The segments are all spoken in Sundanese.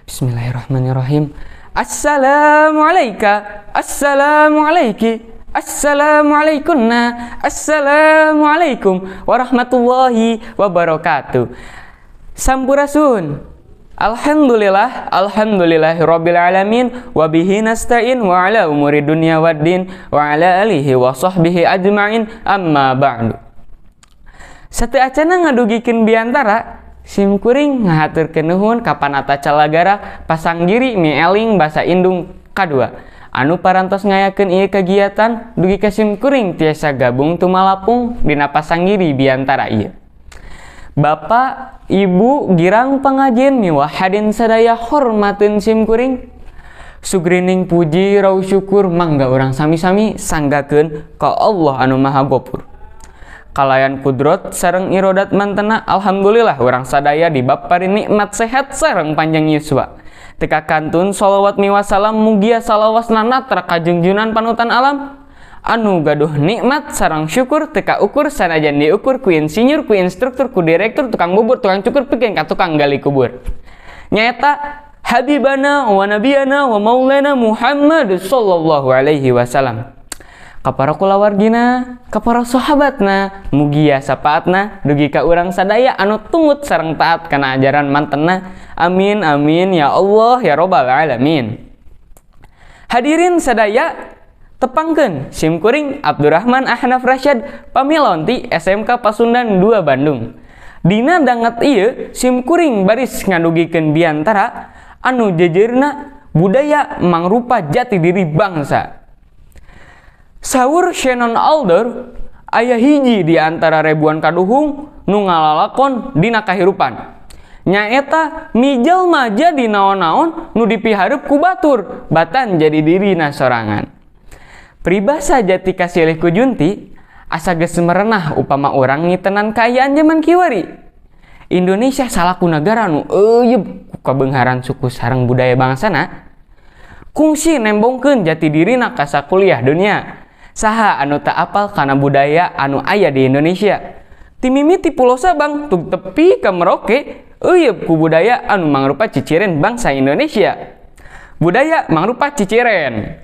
Bismillahirrahmanirrahim. Assalamualaikum, assalamualaikum, assalamualaikunna, assalamualaikum warahmatullahi wabarakatuh. Sampurasun. Alhamdulillah, alhamdulillahirabbil alamin, wa bihi nasta'in wa ala umuri dunya waddin wa ala alihi wa sahbihi ajma'in, amma ba'du. Sateacana ngadugikeun biantara simkuring ngahaturkeun nuhun ka Panata Calagara Pasanggiri Mieling Basa Indung kadua anu parantos ngayakeun ieu kagiatan dugi ka simkuring tiasa gabung tumalapung dina Pasanggiri biantara ieu. Bapak, Ibu, girang pangajian miwahadin sadaya hormateun simkuring. Sugrining puji rau syukur mangga urang sami-sami sanggakeun ka Allah anu Maha Gopur. Kalayan kudrot sareng irodat mantena alhamdulillah urang sadaya dibapari nikmat sehat sareng panjang yuswa. Teka kantun shalawat miwasalam mugia salawasna natra ka junjunan panutan alam anu gaduh nikmat sareng syukur teka ukur sanajan diukur ku insinyur ku instruktur ku direktur tukang bubur tukang cukur pikeun ka tukang gali kubur. Nyaeta habibana wa nabiyana wa maulana Muhammad sallallahu alaihi wasallam. Kapara kulawargina, kapara sahabatna, mugia sapaatna dugi ka urang sadaya anu tungut sareng taat kana ajaran mantena. Amin amin ya Allah ya rabbal alamin. Hadirin sadaya, tepangkeun simkuring Abdurrahman Ahnaf Rasyad pamilon ti SMK Pasundan 2 Bandung. Dina dangat ieu simkuring baris ngadugikeun biantara anu jejeurna budaya mangrupa jati diri bangsa. Saur Shannon Alder, aya hiji di antara ribuan kaduhung nu ngalalakon dina kahirupan. Nyaeta mijal maja di naon-naon nu dipihareup ku batur, batan jadi dirina sorangan. Pribasa jati kasilih ku junti, asa geus merenah upama urang ngitenan kaayaan zaman kiwari. Indonesia salaku nagara nu euyeup ku kabeungharan suku sareng budaya bangsana. Kungsi nembongkeun jati dirina ka sakuliah dunia. Saha anu tak apal kana budaya anu aya di Indonesia. Ti mimiti Pulau Sabang tug tepi ka Merauke euyeup ku budaya anu mangrupa ciciren bangsa Indonesia. Budaya mangrupa ciciren.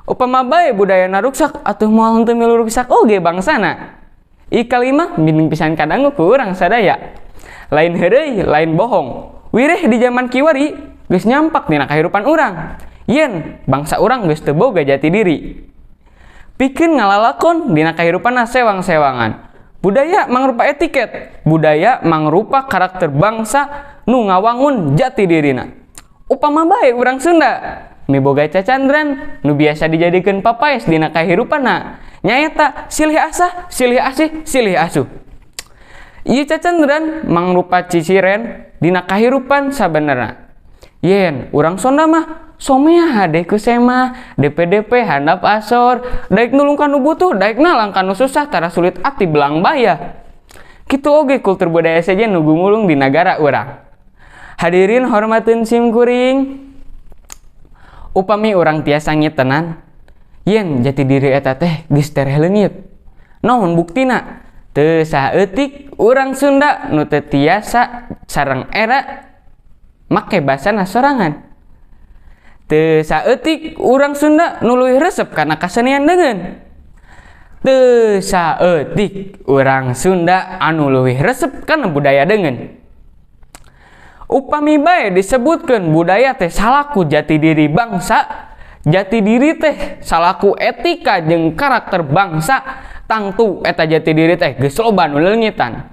Upama bae budayana ruksak atuh moal henteu milu ruksak oge bangsana. I kalimah mining pisan kadangu ku urang sadaya. Lain heureuy, lain bohong. Wireh di zaman kiwari geus nyampak dina kahirupan urang. Yen bangsa urang geus teu boga jati diri. Pikeun ngalalakon dina kahirupanna sewang-sewangan. Budaya mangrupa etiket, budaya mangrupa karakter bangsa nu ngawangun jati dirina. Upama bae urang Sunda miboga cacandran nu biasa dijadikeun papaes dina kahirupanna, nyaeta silih asah, silih asih, silih asuh. Ieu cacandran mangrupa ciciren dina kahirupan sabenerna. Yen urang Sunda mah somea hade ku sema, DP-DP handap asor, daek nulung kanu butuh, daek nalang kanu susah tara sulit ati belang bayah. Kitu oge kultur budaya saja nu gumulung di nagara urang. Hadirin hormateun simkuring. Upami urang tiasa ngitenan, yen jati diri eta teh geus tereh leungit. Naon buktina? Teu saeutik urang Sunda nu teu tiasa sareng era make basana sorangan. Teu saeutik urang Sunda nu leuwih resep kana kasenian deungeun. Teu saeutik urang Sunda anu leuwih resep kana budaya deungeun. Upami bae disebutkeun budaya teh salaku jati diri bangsa, jati diri teh salaku etika jeung karakter bangsa, tangtu eta jati diri teh geus loba nu leungitan.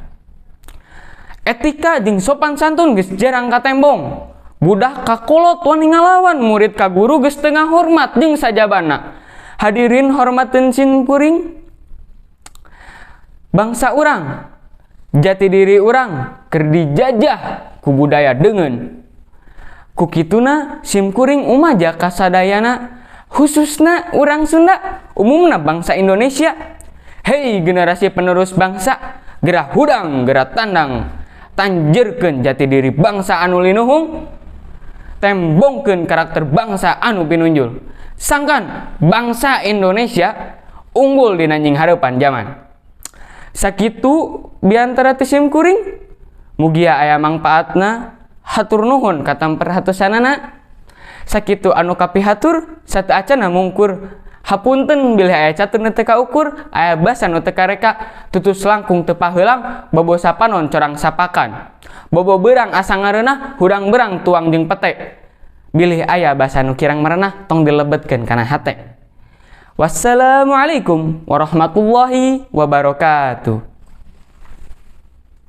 Etika jeung sopan santun geus jarang katembong. Budak kakolot wani ngalawan, murid ka guru geus teu ngahormat jeung sajabana. Hadirin hormateun simkuring. Bangsa urang, jati diri urang keur dijajah ku budaya deungeun. Ku kituna simkuring umaja kasadayana khususna urang Sunda, umumna bangsa Indonesia. Hei generasi penerus bangsa, gerah hudang, gerah tandang, tanjeurkeun jati diri bangsa anu linuhung. Tembongkeun karakter bangsa anu pinunjul. Sangkan bangsa Indonesia unggul dina anjing hareupan zaman. Sakitu biantara ti simkuring mugia aya mangpaatna hatur nuhun ka tamperhatosanana. Sakitu anu kapihatur sateu acana mungkur hapunten bilih aya catur nu teu kaukur, aya basa nu teu kareka, tutus langkung teu paheulang, bobo sapanon corang sapakan. Bobo beurang asa ngareunah, hurang berang tuang jeung pete. Bilih aya basa nu kirang marenah tong dilebetkeun kana hate. Wassalamualaikum warahmatullahi wabarakatuh.